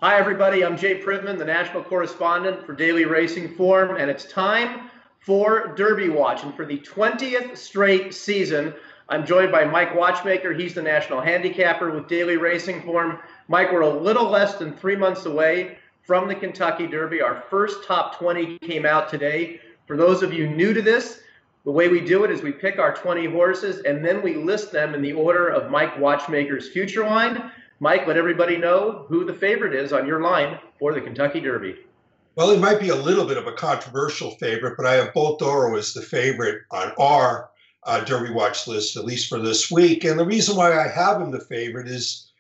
Hi, everybody. I'm Jay Privman, the national correspondent for Daily Racing Form, and it's time for Derby Watch. And for the 20th straight season, I'm joined by Mike Watchmaker. He's the national handicapper with Daily Racing Form. Mike, we're a little less than 3 months away from the Kentucky Derby. Our first top 20 came out today. For those of you new to this, the way we do it is we pick our 20 horses, and then we list them in the order of Mike Watchmaker's future line. Mike, let everybody know who the favorite is on your line for the Kentucky Derby. Well, it might be a little bit of a controversial favorite, but I have Bolt D'Oro as the favorite on our Derby Watch list, at least for this week. And the reason why I have him the favorite is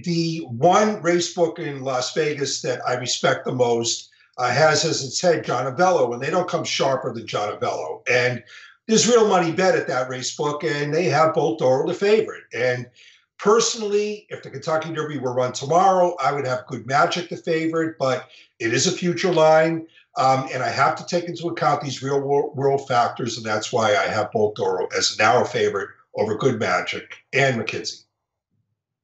the one race book in Las Vegas that I respect the most has as its head John Avello, and they don't come sharper than John Avello. And there's real money bet at that race book, and they have Bolt D'Oro the favorite. And personally, if the Kentucky Derby were run tomorrow, I would have Good Magic the favorite, but it is a future line, and I have to take into account these real world factors, and that's why I have Bolt D'Oro as a narrow favorite over Good Magic and McKenzie.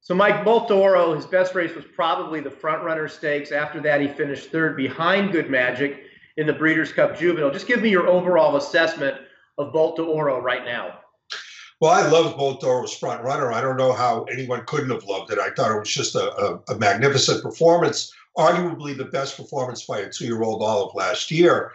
So, Mike, Bolt D'Oro, his best race was probably the Front Runner Stakes. After that, he finished third behind Good Magic in the Breeders' Cup Juvenile. Just give me your overall assessment of Bolt D'Oro right now. Well, I loved Bolt D'Oro's Front Runner. I don't know how anyone couldn't have loved it. I thought it was just a magnificent performance, arguably the best performance by a 2-year-old all of last year.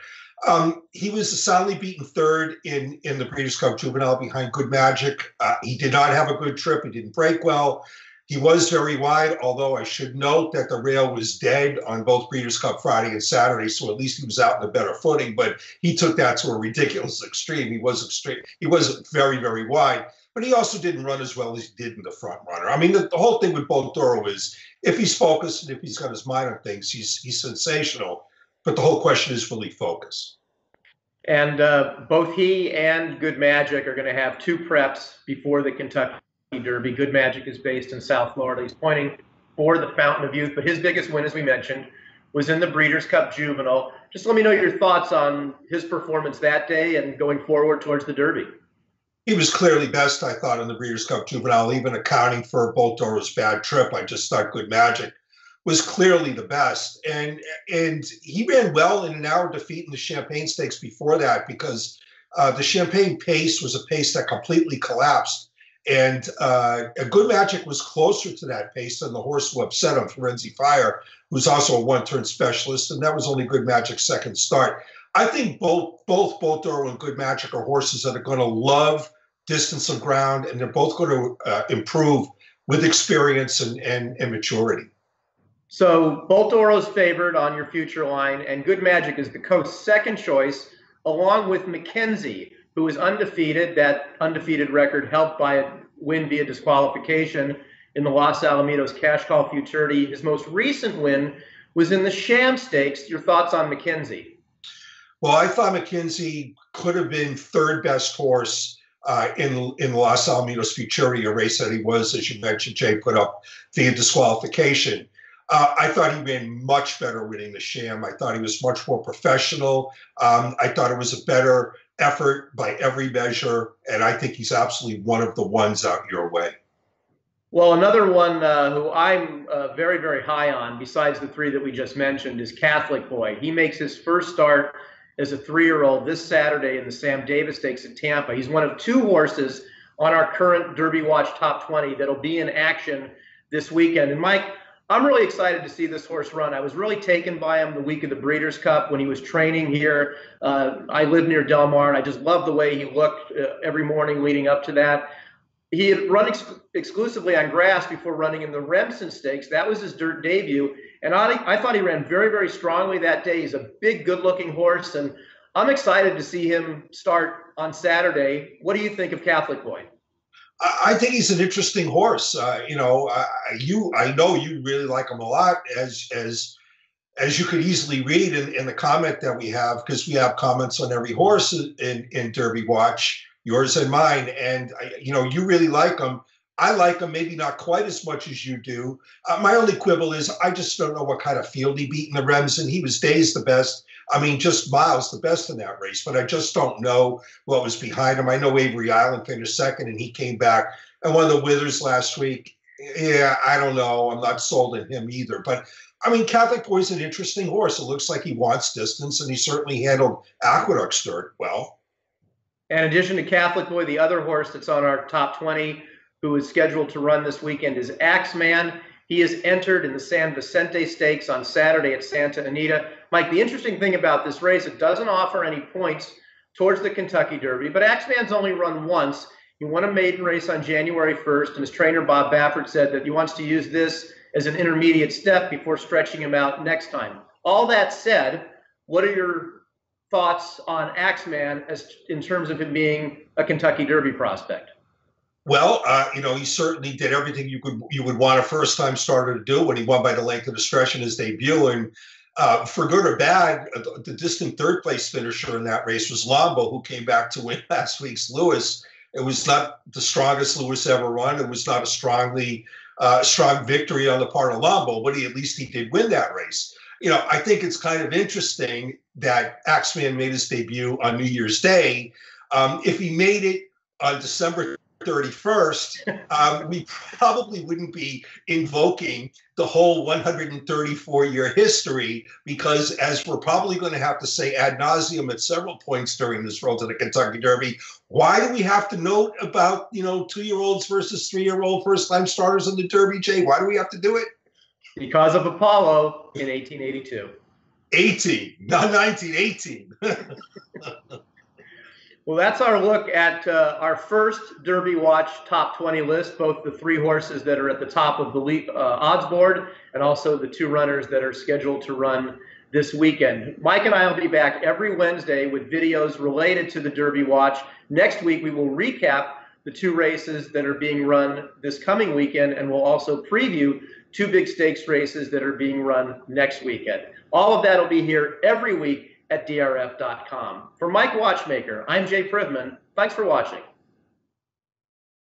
He was soundly beaten third in the Breeders' Cup Juvenile behind Good Magic. He did not have a good trip. He didn't break well. He was very wide, although I should note that the rail was dead on both Breeders' Cup Friday and Saturday, so at least he was out in a better footing, but he took that to a ridiculous extreme. He was very, very wide, but he also didn't run as well as he did in the Front Runner. I mean, the whole thing with Bolt D'Oro is if he's focused and if he's got his mind on things, he's sensational, but the whole question is, will he focus? And both he and Good Magic are going to have 2 preps before the Kentucky Derby. Good Magic is based in South Florida. He's pointing for the Fountain of Youth, but his biggest win, as we mentioned, was in the Breeders' Cup Juvenile. Just let me know your thoughts on his performance that day and going forward towards the Derby. He was clearly best, I thought, in the Breeders' Cup Juvenile, even accounting for Bolt D'Oro's bad trip. I just thought Good Magic was clearly the best. And he ran well in an hour defeat in the Champagne Stakes before that because the Champagne pace was a pace that completely collapsed. And Good Magic was closer to that pace than the horse who upset him, Firenze Fire, who's also a one-turn specialist, and that was only Good Magic's second start. I think both Bolt D'Oro and Good Magic are horses that are going to love distance of ground, and they're both going to improve with experience and maturity. So Bolt D'Oro's favored on your future line, and Good Magic is the coach's second choice, along with McKenzie, who is undefeated. That undefeated record helped by a win via disqualification in the Los Alamitos Cash Call Futurity. His most recent win was in the Sham Stakes. Your thoughts on McKenzie? Well, I thought McKenzie could have been third best horse in the Los Alamitos Futurity, a race that he was, as you mentioned, Jay, put up via disqualification. I thought he ran much better winning the Sham. I thought he was much more professional. I thought it was a better effort by every measure, and I think he's absolutely one of the ones out your way. Well, another one who I'm very, very high on, besides the 3 that we just mentioned, is Catholic Boy. He makes his first start as a 3-year-old this Saturday in the Sam Davis Stakes at Tampa. He's one of 2 horses on our current Derby Watch Top 20 that'll be in action this weekend. And Mike, I'm really excited to see this horse run. I was really taken by him the week of the Breeders' Cup when he was training here. I live near Del Mar, and I just love the way he looked every morning leading up to that. He had run exclusively on grass before running in the Remsen Stakes. That was his dirt debut, and I thought he ran very, very strongly that day. He's a big, good-looking horse, and I'm excited to see him start on Saturday. What do you think of Catholic Boy? I think he's an interesting horse. I know you really like him a lot, as you could easily read in the comment that we have, because we have comments on every horse in Derby Watch, yours and mine. And you really like him. I like him, maybe not quite as much as you do. My only quibble is I just don't know what kind of field he beat in the Remsen. He was days the best. I mean, just miles the best in that race, but I just don't know what was behind him. I know Avery Island finished second, and he came back and won the Withers last week. Yeah, I don't know. I'm not sold on him either. But I mean, Catholic Boy's an interesting horse. It looks like he wants distance, and he certainly handled Aqueduct Sturt well. In addition to Catholic Boy, the other horse that's on our top 20 who is scheduled to run this weekend is Axeman. He is entered in the San Vicente Stakes on Saturday at Santa Anita. Mike, the interesting thing about this race, it doesn't offer any points towards the Kentucky Derby, but Axeman's only run once. He won a maiden race on January 1st, and his trainer, Bob Baffert, said that he wants to use this as an intermediate step before stretching him out next time. All that said, what are your thoughts on Axeman as in terms of him being a Kentucky Derby prospect? Well, he certainly did everything you would want a first-time starter to do when he won by the length of discretion his debut. And for good or bad, the distant third place finisher in that race was Lombo, who came back to win last week's Lewis. It was not the strongest Lewis ever run. It was not a strong victory on the part of Lombo, but at least he did win that race. I think it's kind of interesting that Axeman made his debut on New Year's Day. If he made it on December 31st, we probably wouldn't be invoking the whole 134-year history, because, as we're probably going to have to say ad nauseum at several points during this road to the Kentucky Derby, why do we have to note about 2-year-olds versus 3-year-old first-time starters in the Derby, Jay? Why do we have to do it? Because of Apollo in 1882. 18, not 1918. Well, that's our look at our first Derby Watch top 20 list, both the 3 horses that are at the top of the odds board and also the 2 runners that are scheduled to run this weekend. Mike and I will be back every Wednesday with videos related to the Derby Watch. Next week, we will recap the 2 races that are being run this coming weekend, and we'll also preview 2 big stakes races that are being run next weekend. All of that will be here every week at drf.com. For Mike Watchmaker, I'm Jay Privman. Thanks for watching.